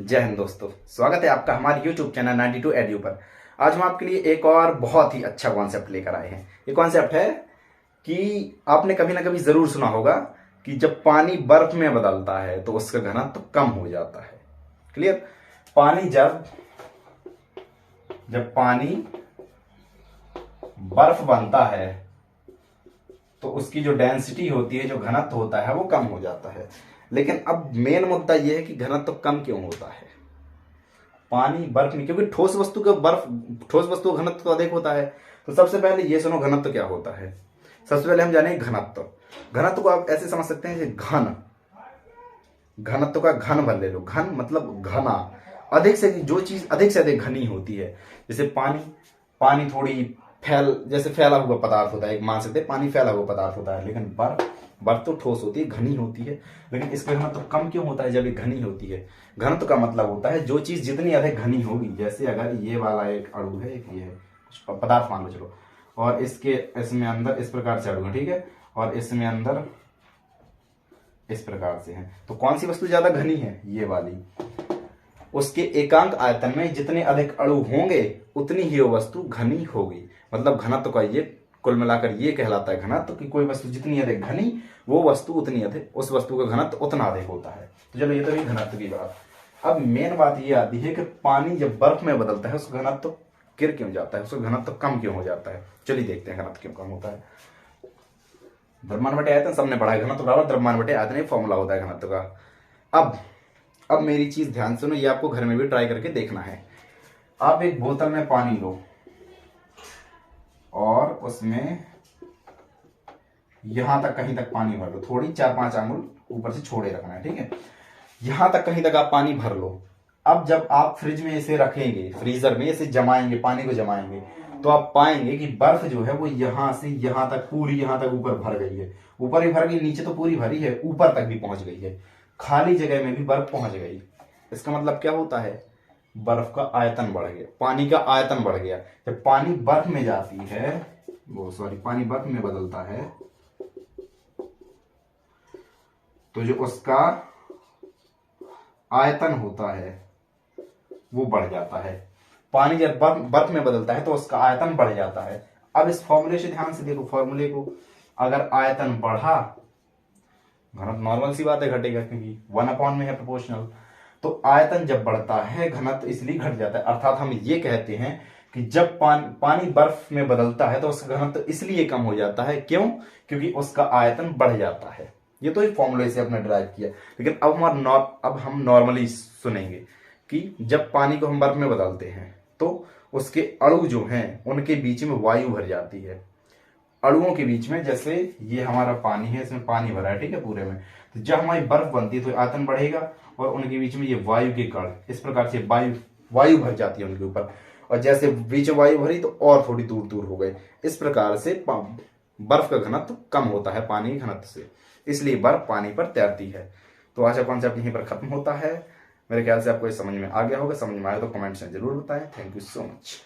जय हिंद दोस्तों, स्वागत है आपका हमारे YouTube चैनल 92 एडू पर। आज हम आपके लिए एक और बहुत ही अच्छा कॉन्सेप्ट लेकर आए हैं। ये कॉन्सेप्ट है कि आपने कभी ना कभी जरूर सुना होगा कि जब पानी बर्फ में बदलता है तो उसका घनत्व तो कम हो जाता है। क्लियर? पानी जब पानी बर्फ बनता है तो उसकी जो डेंसिटी होती है, जो घनत्व होता है, वो कम हो जाता है। लेकिन अब मेन मुद्दा यह है कि घनत्व कम क्यों होता है पानी बर्फ में? क्योंकि ठोस वस्तु का घनत्व तो अधिक होता है। तो सबसे पहले ये सुनो, घनत्व क्या होता है। सबसे पहले हम जाने घनत्व को आप ऐसे समझ सकते हैं कि घनत्व का घन भर ले लो। घन मतलब घना, अधिक से जो चीज अधिक से अधिक घनी होती है। जैसे पानी थोड़ी जैसे फैला हुआ पदार्थ होता है, एक मान सकते हैं पानी फैला हुआ पदार्थ होता है। लेकिन बर्फ तो ठोस होती है, घनी होती है। लेकिन इसका घनत्व तो कम क्यों होता है जब ये घनी होती है? घनत्व का मतलब होता है जो चीज जितनी अधिक घनी होगी। जैसे अगर ये वाला एक अणु है, एक ये है, कुछ पदार्थ मान लो चलो, और इसमें अंदर इस प्रकार से अणु है, ठीक है, और इसमें अंदर इस प्रकार से है। तो कौन सी वस्तु ज्यादा घनी है? ये वाली। उसके एकांक आयतन में जितने अधिक अणु होंगे उतनी ही वो वस्तु घनी होगी। मतलब घनत्व का ये कुल मिलाकर ये कहलाता है घनत्व, कि कोई वस्तु जितनी अधिक घनी वो वस्तु उतनी अधिक, उस वस्तु का घनत्व उतना अधिक होता है। तो चलो, ये तो घनत्व की बात। अब मेन बात ये आती है कि पानी जब बर्फ में बदलता है उसका घनत्व गिर क्यों जाता है, उसका घनत्व कम क्यों हो जाता है। चलिए देखते हैं घनत्व क्यों कम होता है। द्रव्यमान बटे आयतन सबने पढ़ा है, घनत्व बराबर द्रव्यमान बटे आयतन, एक फॉर्मूला होता है घनत्व का। अब मेरी चीज ध्यान सुनो, ये आपको घर में भी ट्राई करके देखना है। आप एक बोतल में पानी लो और उसमें यहां तक कहीं तक पानी भर लो, थोड़ी 4-5 आंगुल ऊपर से छोड़े रखना है, ठीक है। यहां तक कहीं तक आप पानी भर लो। अब जब आप फ्रिज में इसे रखेंगे, फ्रीजर में इसे जमाएंगे, पानी को जमाएंगे, तो आप पाएंगे कि बर्फ जो है वो यहां से यहां तक पूरी यहां तक ऊपर भर गई है। ऊपर भी भर गई, नीचे तो पूरी भरी है, ऊपर तक भी पहुंच गई है, खाली जगह में भी बर्फ पहुंच गई। इसका मतलब क्या होता है? बर्फ का आयतन बढ़ गया, पानी का आयतन बढ़ गया। जब पानी बर्फ में जाती है, पानी बर्फ में बदलता है, तो जो उसका आयतन होता है वो बढ़ जाता है। पानी जब बर्फ में बदलता है तो उसका आयतन बढ़ जाता है। अब इस फॉर्मूले से ध्यान से देखो, फॉर्मूले को, अगर आयतन बढ़ा, घनत्व नॉर्मल सी बात है घटेगा, क्योंकि 1/में है प्रोपोर्शनल। तो आयतन जब बढ़ता है घनत्व इसलिए घट जाता है। अर्थात हम ये कहते हैं कि जब पानी बर्फ में बदलता है तो उसका घनत्व इसलिए कम हो जाता है। क्यों? क्योंकि उसका आयतन बढ़ जाता है। ये तो एक फॉर्मूले से अपने ड्राइव किया। लेकिन अब हम नॉर्मली सुनेंगे कि जब पानी को हम बर्फ में बदलते हैं तो उसके अणु जो हैं उनके बीच में वायु भर जाती है। अणुओं के बीच में, जैसे ये हमारा पानी है, इसमें पानी भरा है, ठीक है, पूरे में। तो जब हमारी बर्फ बनती है तो आयतन बढ़ेगा और उनके बीच में ये वायु के कण, इस प्रकार से वायु भर जाती है उनके ऊपर। और जैसे बीच में वायु भरी तो और थोड़ी दूर दूर हो गए। इस प्रकार से बर्फ का घनत्व कम होता है पानी के घनत्व से, इसलिए बर्फ पानी पर तैरती है। तो आज का कॉन्सेप्ट यहीं पर खत्म होता है। मेरे ख्याल से आपको ये समझ में आ गया होगा। समझ में आया तो कमेंट्स में जरूर बताएं। Thank you so much.